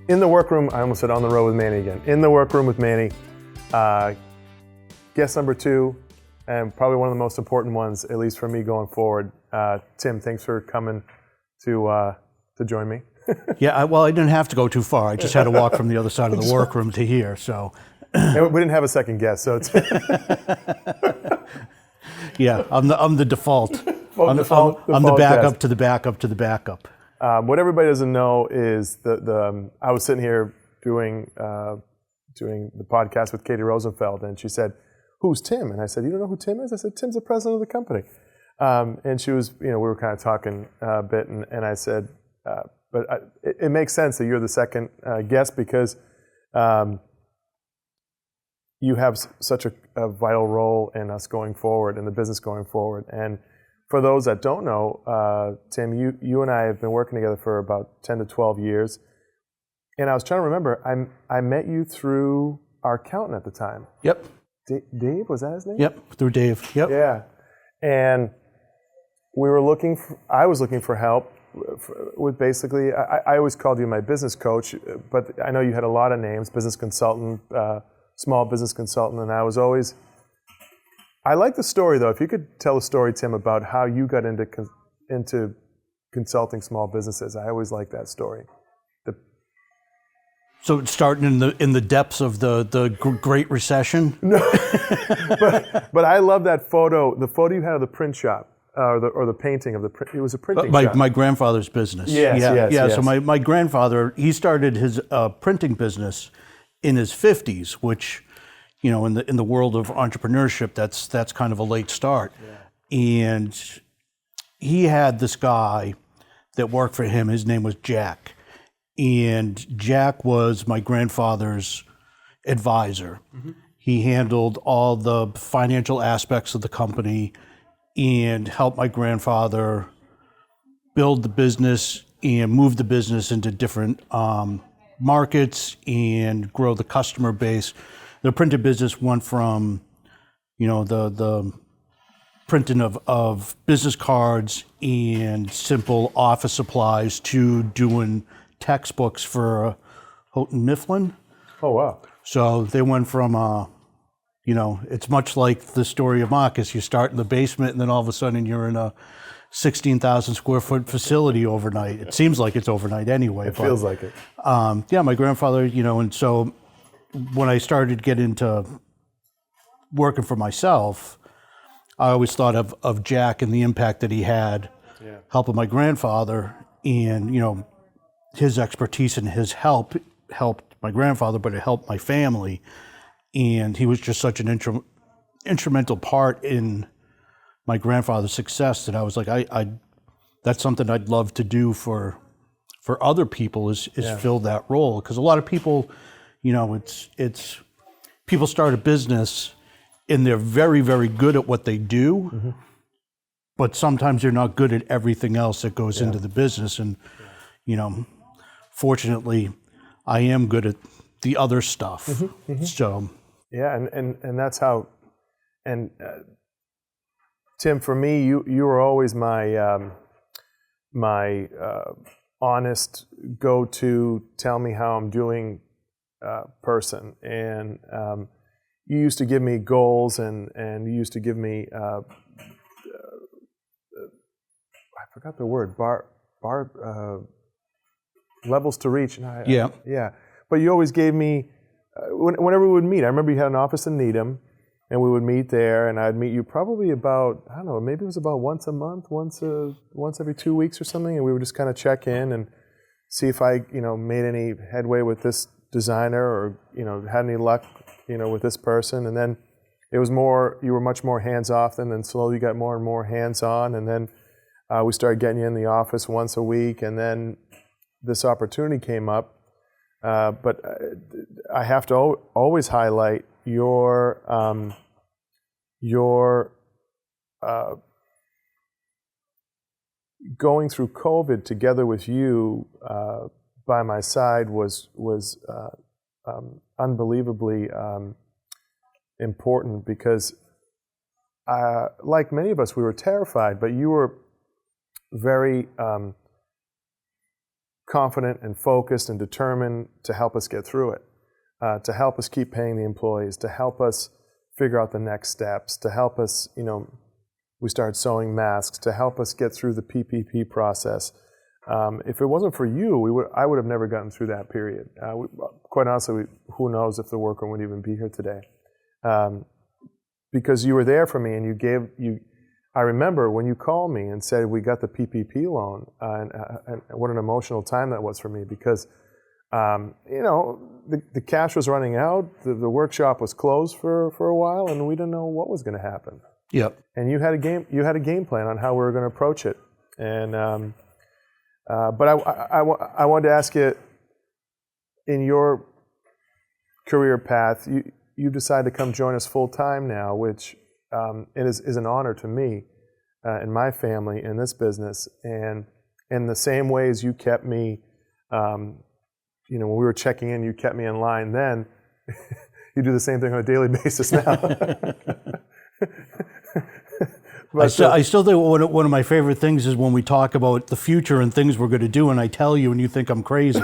In the workroom, I almost said on the road with Manny again. In the workroom with Manny. Guest number 2, and probably one of the most important ones, at least for me going forward. Tim, thanks for coming to join me. Yeah, I didn't have to go too far. I just had to walk from the other side of the workroom to here. So And we didn't have a second guest, so it's yeah, I'm the default. I'm the default backup guest. to the backup to the backup. What everybody doesn't know is I was sitting here doing the podcast with Katie Rosenfeld, and she said, "Who's Tim?" And I said, "You don't know who Tim is?" I said, "Tim's the president of the company." And she was, we were kind of talking a bit, and I said, "But it makes sense that you're the second guest because you have such a vital role in us going forward, in the business going forward." And for those that don't know, Tim, you and I have been working together for about 10 to 12 years. And I was trying to remember, I met you through our accountant at the time. Yep. Dave, was that his name? Yep, through Dave. Yep. Yeah. And I was looking for help with basically, I always called you my business coach, but I know you had a lot of names, business consultant, small business consultant, and I like the story though. If you could tell a story, Tim, about how you got into consulting small businesses. I always like that story. So it's starting in the depths of the Great Recession. No, but I love that photo. The photo you had of the print shop, or the painting of the print. It was a printing shop. My grandfather's business. Yes. So my grandfather, he started his printing business in his 50s, which, in the world of entrepreneurship, that's kind of a late start. Yeah. And he had this guy that worked for him. His name was Jack. And Jack was my grandfather's advisor. Mm-hmm. He handled all the financial aspects of the company and helped my grandfather build the business and move the business into different markets and grow the customer base. The printing business went from, the printing of business cards and simple office supplies to doing textbooks for Houghton Mifflin. Oh, wow. So they went from, it's much like the story of Makkas. You start in the basement and then all of a sudden you're in a 16,000 square foot facility overnight. It seems like it's overnight anyway. It feels like it. My grandfather, and so when I started getting into working for myself, I always thought of Jack and the impact that he had helping my grandfather, and, his expertise and his help helped my grandfather, but it helped my family. And he was just such an instrumental part in my grandfather's success that I was like, that's something I'd love to do for other people is fill that role. Because a lot of people, it's people start a business and they're very, very good at what they do, mm-hmm. but sometimes they're not good at everything else that goes into the business. And, fortunately, I am good at the other stuff. Mm-hmm, mm-hmm. So yeah, and that's how. And Tim, for me, you were always my my honest go-to, tell me how I'm doing person. And you used to give me goals, and you used to give me I forgot the word levels to reach. Yeah. But you always gave me, whenever we would meet, I remember you had an office in Needham, and we would meet there, and I'd meet you probably about, I don't know, maybe it was about once a month, once every 2 weeks or something, and we would just kind of check in and see if I, made any headway with this designer or, had any luck, with this person. And then it was you were much more hands-off, and then slowly you got more and more hands-on, and then we started getting you in the office once a week, and then this opportunity came up, but I have to always highlight your going through COVID together with you by my side was unbelievably important, because like many of us, we were terrified, but you were very confident and focused and determined to help us get through it, to help us keep paying the employees, to help us figure out the next steps, to help us, we started sewing masks, to help us get through the PPP process. If it wasn't for you, I would have never gotten through that period. Quite honestly, who knows if the workroom would even be here today. Because you were there for me, and I remember when you called me and said we got the PPP loan, and what an emotional time that was for me, because the cash was running out, the workshop was closed for a while, and we didn't know what was going to happen. Yep. And you had a game plan on how we were going to approach it, and but I wanted to ask you, in your career path, you decided to come join us full time now, which it is an honor to me and my family in this business. And in the same ways you kept me, when we were checking in, you kept me in line then. You do the same thing on a daily basis now. But, I still think one of my favorite things is when we talk about the future and things we're going to do, and I tell you, and you think I'm crazy,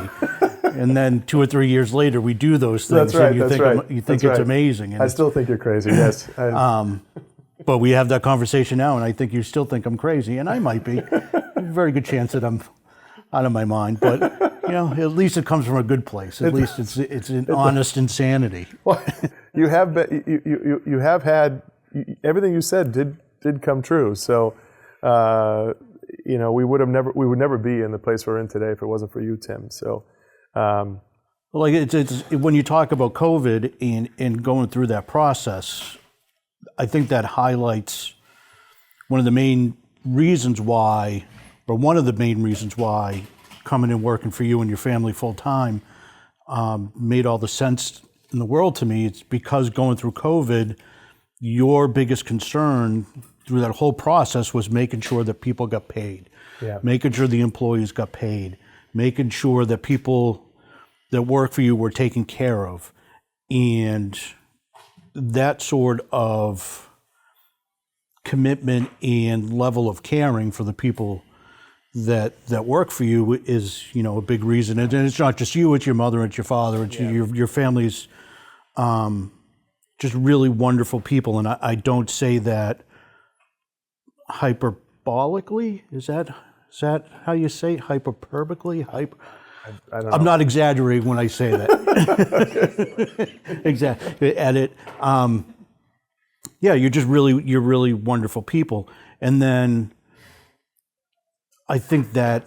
and then 2 or 3 years later we do those things, that's right, and you think it's amazing. And I still think you're crazy. Yes. But we have that conversation now, and I think you still think I'm crazy, and I might be. Very good chance that I'm out of my mind, but at least it comes from a good place. At least it's an honest insanity. Well, you have been, you have had everything you said did come true. So, we would never be in the place we're in today if it wasn't for you, Tim. So, it's when you talk about COVID and going through that process, I think that highlights one of the main reasons why coming and working for you and your family full time made all the sense in the world to me. It's because going through COVID, your biggest concern through that whole process was making sure that people got paid, making sure the employees got paid, making sure that people that work for you were taken care of. And that sort of commitment and level of caring for the people that work for you is, a big reason. And it's not just you, it's your mother, it's your father, it's your family's just really wonderful people. And I don't say that hyperbolically. Is that how you say it? Hyperbolically? I don't know. I'm not exaggerating when I say that. Exactly. Edit. You're really wonderful people. And then I think that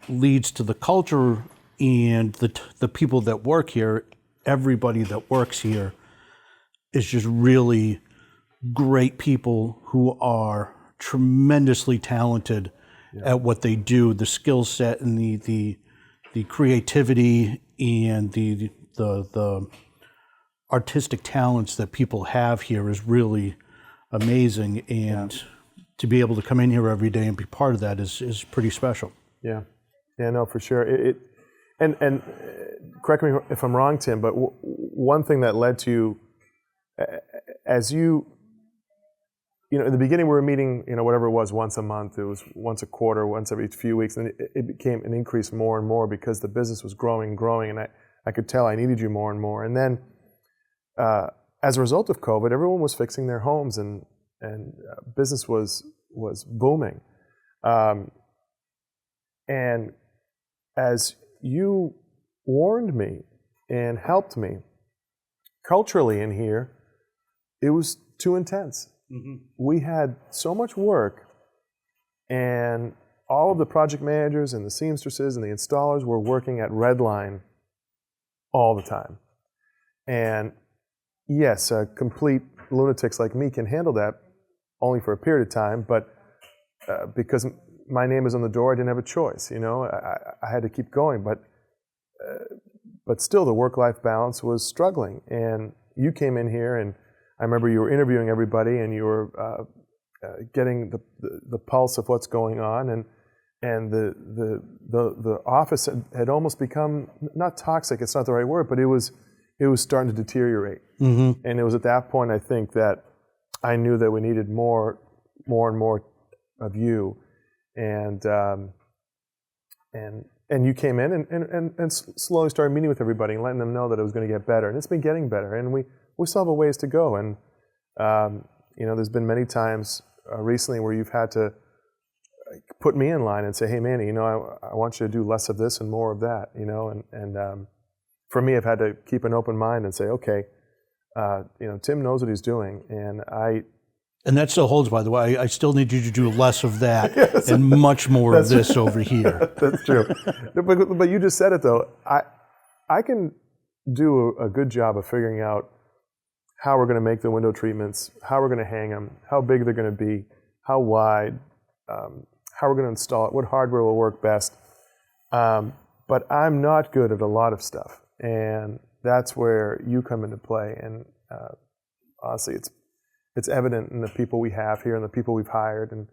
leads to the culture and the people that work here. Everybody that works here is just really great people who are tremendously talented at what they do. The skill set and the creativity and the artistic talents that people have here is really amazing. And to be able to come in here every day and be part of that is pretty special. Yeah, no, for sure. And correct me if I'm wrong, Tim, but one thing that led to, as you, in the beginning we were meeting, whatever it was, once a month, it was once a quarter, once every few weeks, and it became an increase more and more because the business was growing, and I could tell I needed you more and more. And then as a result of COVID, everyone was fixing their homes and business was booming. And as you warned me and helped me, culturally in here, it was too intense. Mm-hmm. We had so much work, and all of the project managers and the seamstresses and the installers were working at red line all the time. And yes, complete lunatics like me can handle that only for a period of time, but because my name is on the door, I didn't have a choice. I had to keep going, but still the work-life balance was struggling. And you came in here, and I remember you were interviewing everybody, and you were getting the pulse of what's going on, and the office had almost become, not toxic, it's not the right word, but it was starting to deteriorate. Mm-hmm. And it was at that point, I think, that I knew that we needed more and more of you, and and you came in and slowly started meeting with everybody and letting them know that it was going to get better. And it's been getting better. And we still have a ways to go. And, there's been many times recently where you've had to put me in line and say, hey, Manny, I want you to do less of this and more of that, and for me, I've had to keep an open mind and say, okay, Tim knows what he's doing, and that still holds, by the way. I still need you to do less of that yes, and much more of this over here. That's true. But you just said it, though. I can do a good job of figuring out how we're going to make the window treatments, how we're going to hang them, how big they're going to be, how wide, how we're going to install it, what hardware will work best. But I'm not good at a lot of stuff. And that's where you come into play. And honestly, it's evident in the people we have here and the people we've hired. And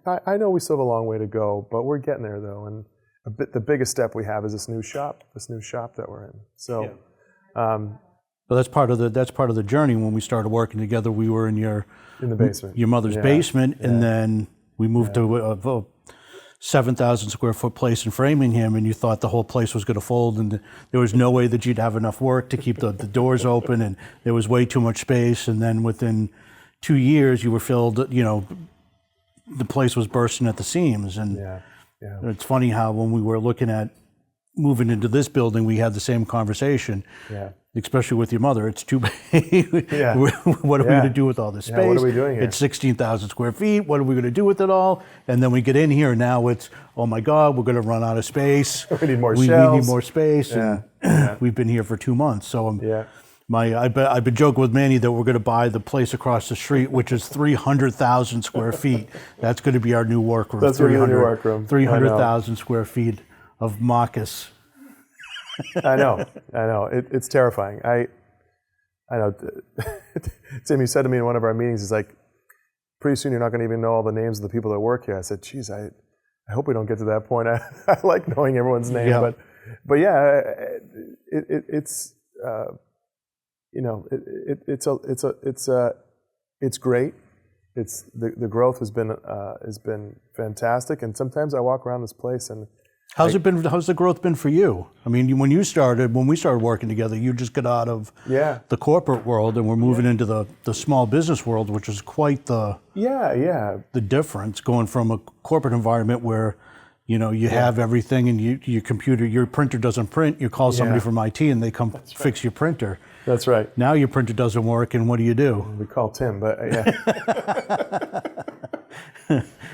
I know we still have a long way to go, but we're getting there, though. And the biggest step we have is this new shop that we're in. So, well, that's part of the journey. When we started working together, we were in the basement, your mother's basement, and then we moved to a 7,000 square foot place in Framingham, and you thought the whole place was going to fold, and there was no way that you'd have enough work to keep the doors open, and there was way too much space. And then within 2 years, you were filled. The place was bursting at the seams. And it's funny how when we were looking at moving into this building, we had the same conversation. Yeah. Especially with your mother, it's too big. What are we going to do with all this space? What are we doing here? It's 16,000 square feet. What are we going to do with it all? And then we get in here, and now it's, oh my God, we're going to run out of space. We need more shelves. We need more space. And we've been here for 2 months. So I've been joking with Manny that we're going to buy the place across the street, which is 300,000 square feet. That's going to be our new workroom. That's going to be the new workroom. 300,000 square feet of Makkas. I know. It's terrifying. I know. Tim, you said to me in one of our meetings, he's like, pretty soon you're not going to even know all the names of the people that work here. I said, geez, I hope we don't get to that point. I like knowing everyone's name, but yeah, it's great. It's the growth has been fantastic, and sometimes I walk around this place and. How's the growth been for you? I mean, when we started working together, you just got out of the corporate world, and we're moving into the small business world, which is quite the difference, going from a corporate environment where you have everything, and your printer doesn't print. You call somebody from IT, and they come fix your printer. That's right. Now your printer doesn't work, and what do? We call Tim, but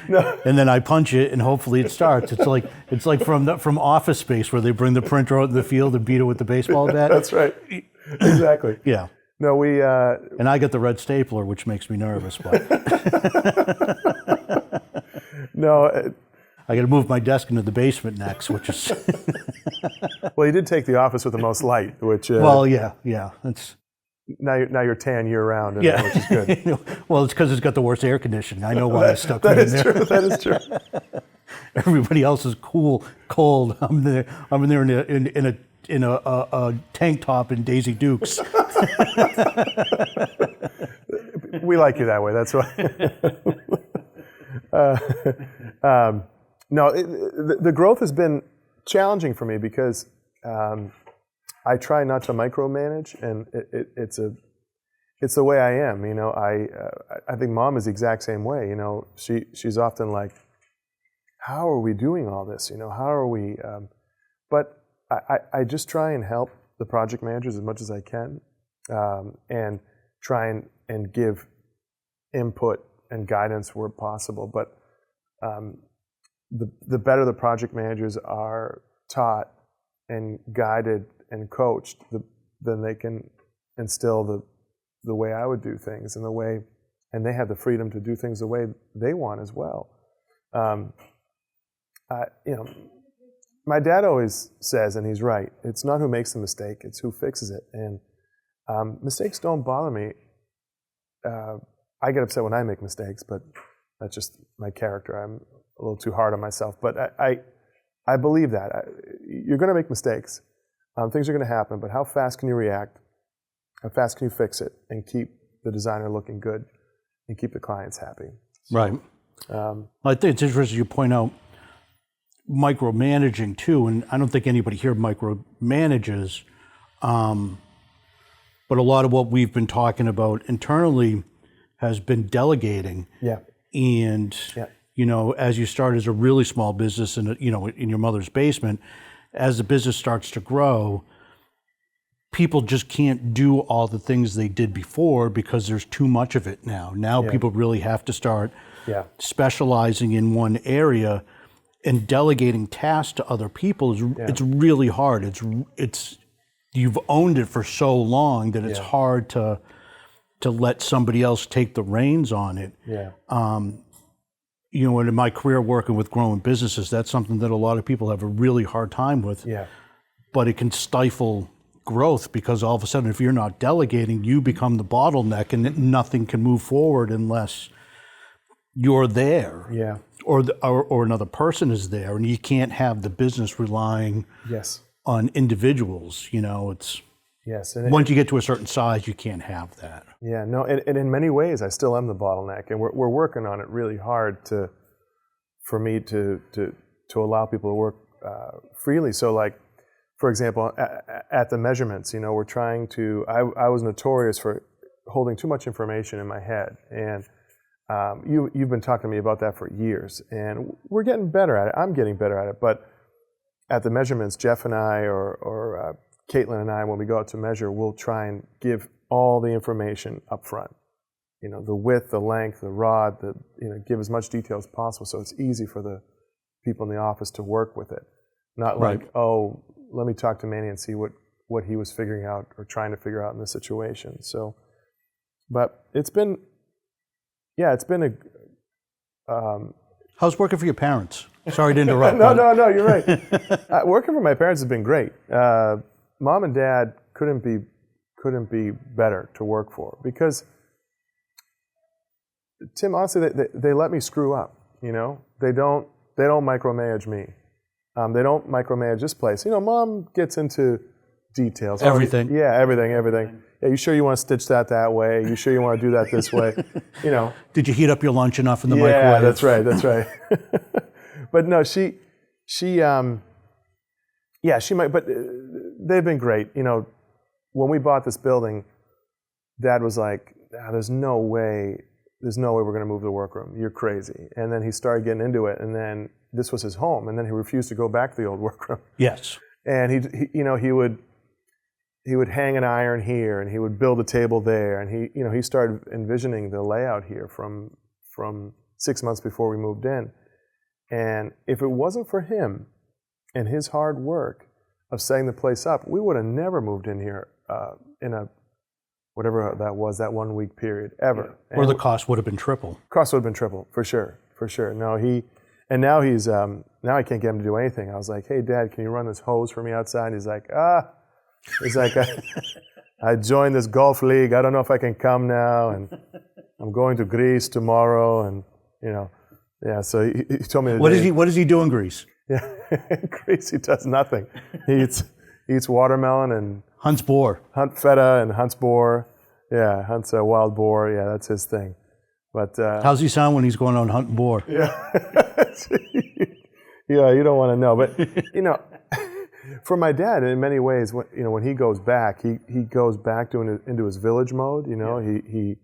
No. And then I punch it, and hopefully it starts. It's like from Office Space, where they bring the printer out in the field and beat it with the baseball bat. That's right. Exactly. Yeah. No, we. And I get the red stapler, which makes me nervous, but. No. I got to move my desk into the basement next, which is. Well, you did take the office with the most light, which. Well, yeah. It's. Now you're tan year round, which is good. Well, it's because it's got the worst air conditioning. I know why I stuck it in there. That is true. Everybody else is cold. I'm there in a tank top and Daisy Dukes. We like you that way. That's why. No, the growth has been challenging for me because. I try not to micromanage, and it's the way I am. I think Mom is the exact same way. She's often like, "How are we doing all this? How are we?" But I just try and help the project managers as much as I can, and try and give input and guidance where possible. But the better the project managers are taught and guided and coached, then they can instill the way I would do things and they have the freedom to do things the way they want as well. My dad always says, and he's right, it's not who makes the mistake, it's who fixes it. And mistakes don't bother me. I get upset when I make mistakes, but that's just my character. I'm a little too hard on myself. But I believe that. You're going to make mistakes. Things are going to happen, but how fast can you react? How fast can you fix it and keep the designer looking good and keep the clients happy? Right. I think it's interesting you point out micromanaging too, and I don't think anybody here micromanages, but a lot of what we've been talking about internally has been delegating. Yeah. And you know, as you start as a really small business in in your mother's basement, as the business starts to grow, people just can't do all the things they did before because there's too much of it now. Now people really have to start specializing in one area, and delegating tasks to other people it's really hard. It's you've owned it for so long that it's hard to let somebody else take the reins on it. You know, and in my career working with growing businesses, that's something that a lot of people have a really hard time with. But it can stifle growth because all of a sudden, if you're not delegating, you become the bottleneck, and nothing can move forward unless you're there. Or another person is there, and you can't have the business relying on individuals. You know, it's once you get to a certain size, you can't have that. No, and in many ways, I still am the bottleneck, and we're working on it really hard for me to allow people to work freely. So, like, for example, at the measurements, you know, we're trying to. I was notorious for holding too much information in my head, and you've been talking to me about that for years, and we're getting better at it. I'm getting better at it, but at the measurements, Jeff and I, or Kaelin and I, when we go out to measure, we'll try and give all the information up front. You know, the width, the length, the rod, give as much detail as possible so it's easy for the people in the office to work with it. Not like, oh, let me talk to Manny and see what he was figuring out or trying to figure out in this situation. So, but it's been a... How's working for your parents? Sorry to interrupt. No, you're right. Working for my parents has been great. Mom and Dad couldn't be better to work for, because Tim, honestly, they let me screw up. You know, they don't micromanage me. They don't micromanage this place. You know, Mom gets into details. Everything. Everything. Yeah, you sure you want to stitch that way? You sure you want to do that this way? You know. Did you heat up your lunch enough in the microwave? Yeah, that's right. But no, she might. But they've been great. You know, when we bought this building, Dad was like, "There's no way we're going to move the workroom. You're crazy." And then he started getting into it, and then this was his home, and then he refused to go back to the old workroom. Yes. And he would hang an iron here, and he would build a table there, and he started envisioning the layout here from 6 months before we moved in. And if it wasn't for him and his hard work of setting the place up, we would have never moved in here in a whatever that was, that 1 week period, ever. Yeah. Or the cost would have been triple. Cost would have been triple, for sure. No, now I can't get him to do anything. I was like, "Hey, Dad, can you run this hose for me outside?" And he's like, I joined this golf league. I don't know if I can come now, and I'm going to Greece tomorrow, and so he told me. What does he do in Greece? Yeah, in Greece he does nothing. He eats watermelon and hunts boar. Hunt feta and hunts boar. Yeah, hunts a wild boar. Yeah, that's his thing. But how's he sound when he's going on hunting boar? Yeah, yeah, you don't want to know, but for my dad, in many ways, when he goes back, he goes back into his village mode. You know, he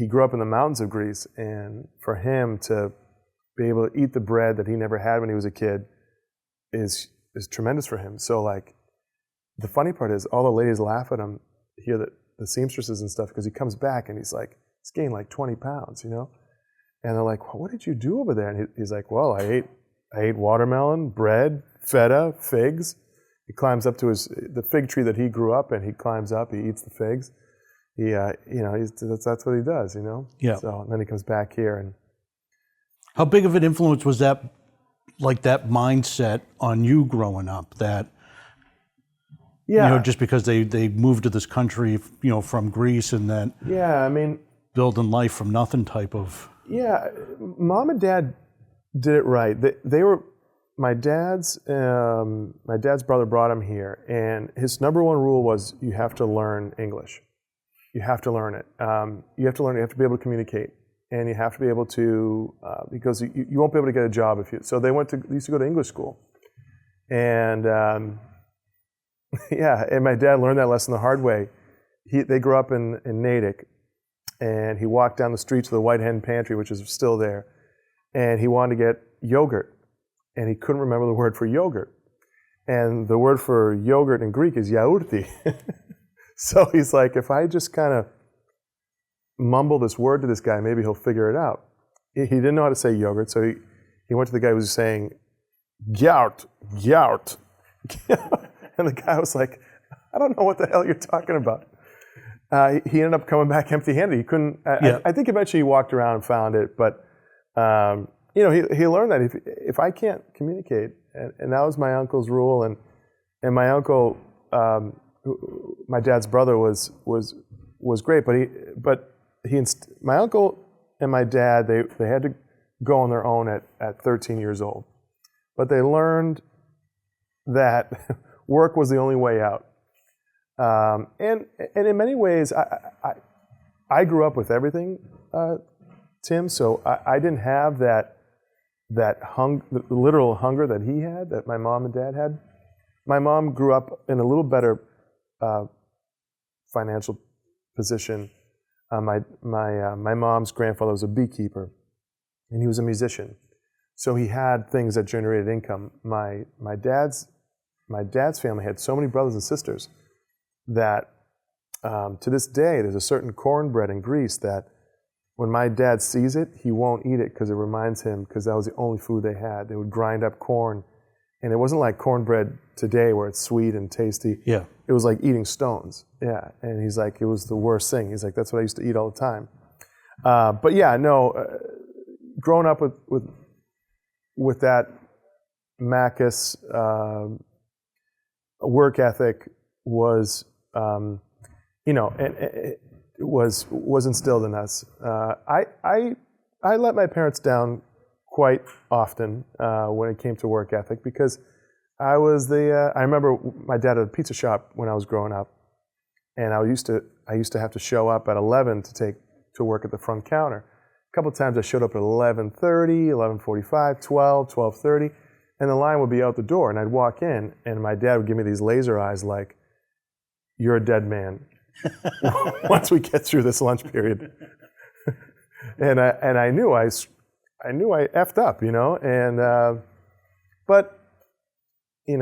grew up in the mountains of Greece, and for him to be able to eat the bread that he never had when he was a kid is tremendous for him. So, like, the funny part is, all the ladies laugh at him here, the seamstresses and stuff, because he comes back and he's gained like 20 pounds, and they're like, "Well, what did you do over there?" And he's like, "Well, I ate watermelon, bread, feta, figs." He climbs up to the fig tree that he grew up in. He climbs up, he eats the figs. That's what he does, Yeah. So and then he comes back here. And how big of an influence was that, like that mindset on you growing up? That just because they moved to this country, from Greece, and that building life from nothing type of. Yeah, Mom and Dad did it right. They were. My dad's brother brought him here, and his number one rule was, you have to learn English. You have to learn it. You have to be able to communicate. and you have to be able to, because you won't be able to get a job if you, so they used to go to English school. And yeah, and my dad learned that lesson the hard way. They grew up in Natick, and he walked down the street to the White Hen Pantry, which is still there, and he wanted to get yogurt, and he couldn't remember the word for yogurt. And the word for yogurt in Greek is yaourti. So he's like, if I just kind of mumble this word to this guy, maybe he'll figure it out. He didn't know how to say yogurt, so he went to the guy who was saying, "Gyaurt, gyaurt." And the guy was like, "I don't know what the hell you're talking about." He ended up coming back empty-handed. He couldn't. I think eventually he walked around and found it, but he learned that if I can't communicate, and that was my uncle's rule, and my uncle, my dad's brother was great, but my uncle and my dad, they had to go on their own at 13 years old, but they learned that work was the only way out. And in many ways, I grew up with everything, Tim. So I didn't have the literal hunger that he had, that my mom and dad had. My mom grew up in a little better financial position. My mom's grandfather was a beekeeper, and he was a musician. So he had things that generated income. My dad's family had so many brothers and sisters that to this day, there's a certain cornbread in Greece that when my dad sees it, he won't eat it because it reminds him, because that was the only food they had. They would grind up corn, and it wasn't like cornbread today where it's sweet and tasty. Yeah. It was like eating stones. Yeah, and he's like, it was the worst thing. He's like, that's what I used to eat all the time. But yeah, no, growing up with that Makkas work ethic was, it was instilled in us. I let my parents down quite often when it came to work ethic, because I remember my dad had a pizza shop when I was growing up, and I used to have to show up at 11 to work at the front counter. A couple of times I showed up at 11:30, 11:45, 12, 12:30, and the line would be out the door, and I'd walk in, and my dad would give me these laser eyes like, "You're a dead man once we get through this lunch period." and I knew I effed up, but you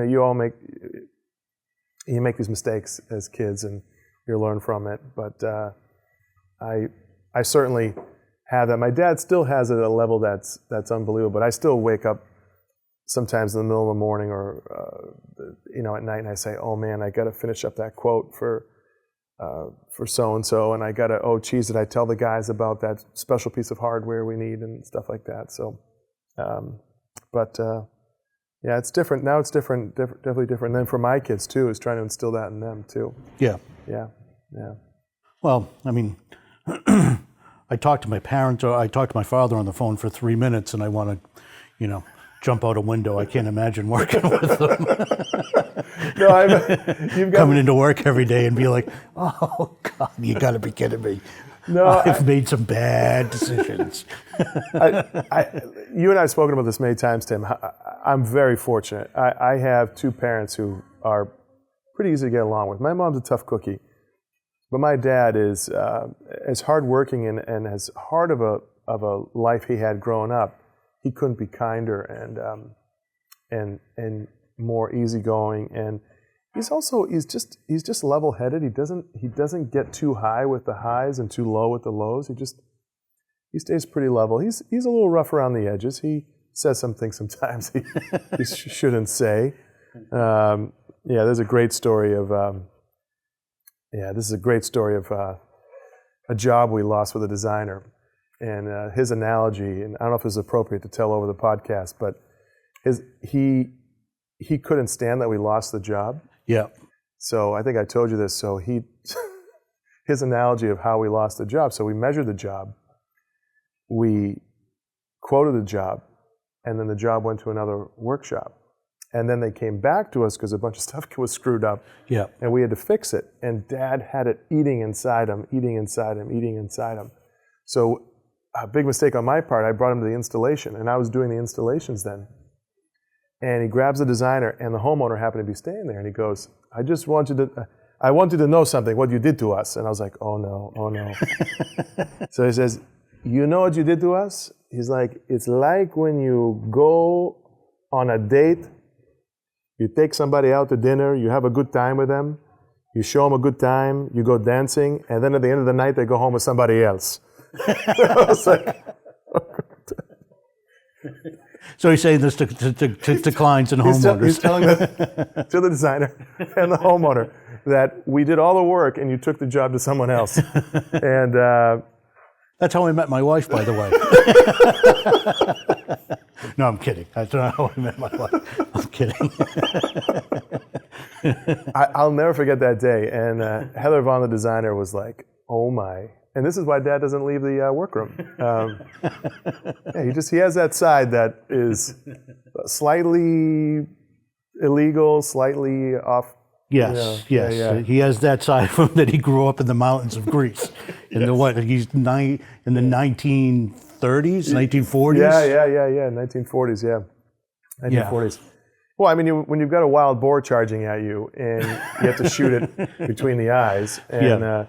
make these mistakes as kids, and you learn from it. But I certainly have that. My dad still has it at a level that's unbelievable. But I still wake up sometimes in the middle of the morning or at night, and I say, "Oh man, I got to finish up that quote for so and so, and I got to, oh geez, did I tell the guys about that special piece of hardware we need," and stuff like that. So, yeah, it's different now. It's different, definitely different. And then for my kids too, is trying to instill that in them too. Yeah. Well, I mean, I talked to my parents, or I talked to my father on the phone for 3 minutes, and I want to, jump out a window. I can't imagine working with them. No, coming into work every day and be like, "Oh God, you got to be kidding me." No, I've made some bad decisions. You and I have spoken about this many times, Tim. I'm very fortunate. I have two parents who are pretty easy to get along with. My mom's a tough cookie, but my dad is as hardworking and as hard of a life he had growing up. He couldn't be kinder and more easygoing, and he's just level-headed. He doesn't get too high with the highs and too low with the lows. He stays pretty level. He's a little rough around the edges. He says some things sometimes he shouldn't say. There's a great story of a job we lost with a designer. And his analogy, and I don't know if this is appropriate to tell over the podcast, but he couldn't stand that we lost the job. Yeah. So I think I told you this. So his analogy of how we lost the job. So we measured the job, we quoted the job, and then the job went to another workshop. And then they came back to us because a bunch of stuff was screwed up. Yeah. And we had to fix it. And Dad had it eating inside him. So a big mistake on my part. I brought him to the installation, and I was doing the installations then. And he grabs the designer, and the homeowner happened to be staying there, and he goes, I want you to know something, what you did to us. And I was like, oh no. So he says, you know what you did to us? He's like, it's like when you go on a date, you take somebody out to dinner, you have a good time with them, you show them a good time, you go dancing, and then at the end of the night, they go home with somebody else. I was like, so he's saying this to clients and homeowners. He's telling to the designer and the homeowner that we did all the work and you took the job to someone else. And that's how I met my wife, by the way. No, I'm kidding. That's not how I met my wife. I'm kidding. I'll never forget that day. And Heather Vaughn, the designer, was like, oh my. And this is why Dad doesn't leave the workroom. Yeah, he has that side that is slightly illegal, slightly off. Yes, yes. Yeah. He has that side from that he grew up in the mountains of Greece. In the what? He's in the 1930s, 1940s? Yeah, 1940s, yeah. 1940s. Yeah. Well, I mean, when you've got a wild boar charging at you and you have to shoot it between the eyes, and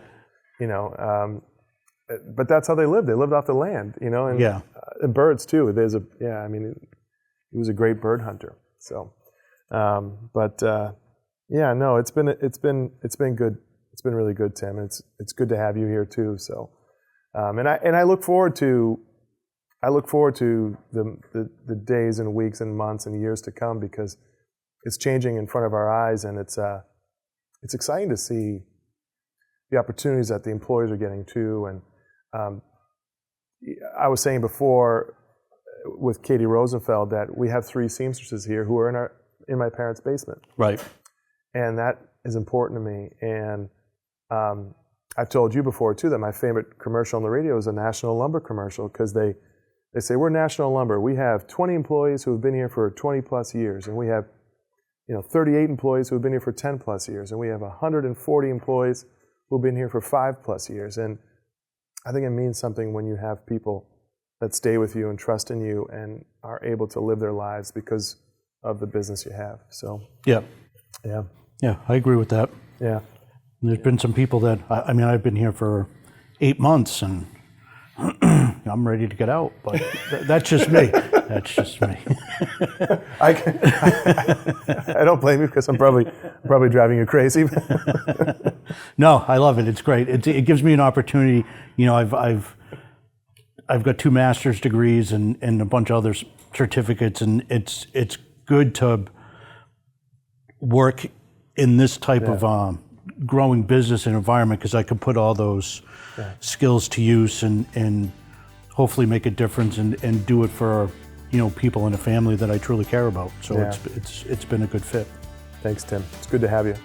but that's how they lived. They lived off the land, and birds too. He was a great bird hunter. So, it's been good. It's been really good, Tim. It's good to have you here too. So, and I look forward to the days and weeks and months and years to come, because it's changing in front of our eyes, and it's exciting to see the opportunities that the employees are getting too. And I was saying before with Katie Rosenfeld that we have 3 seamstresses here who are in my parents' basement. Right. And that is important to me. And I've told you before too that my favorite commercial on the radio is a National Lumber commercial, because they say, we're National Lumber. We have 20 employees who have been here for 20 plus years, and we have 38 employees who have been here for 10 plus years, and we have 140 employees who have been here for 5 plus years. And I think it means something when you have people that stay with you and trust in you and are able to live their lives because of the business you have. So yeah, I agree with that. Yeah, there's been some people that I've been here for 8 months and I'm ready to get out, but that's just me. That's just me. I don't blame you, because I'm probably driving you crazy. No, I love it. It's great. It gives me an opportunity. I've got 2 master's degrees and a bunch of other certificates, and it's good to work in this type of growing business and environment, because I can put all those skills to use and hopefully make a difference and do it for people in a family that I truly care about. So it's been a good fit. Thanks, Tim. It's good to have you.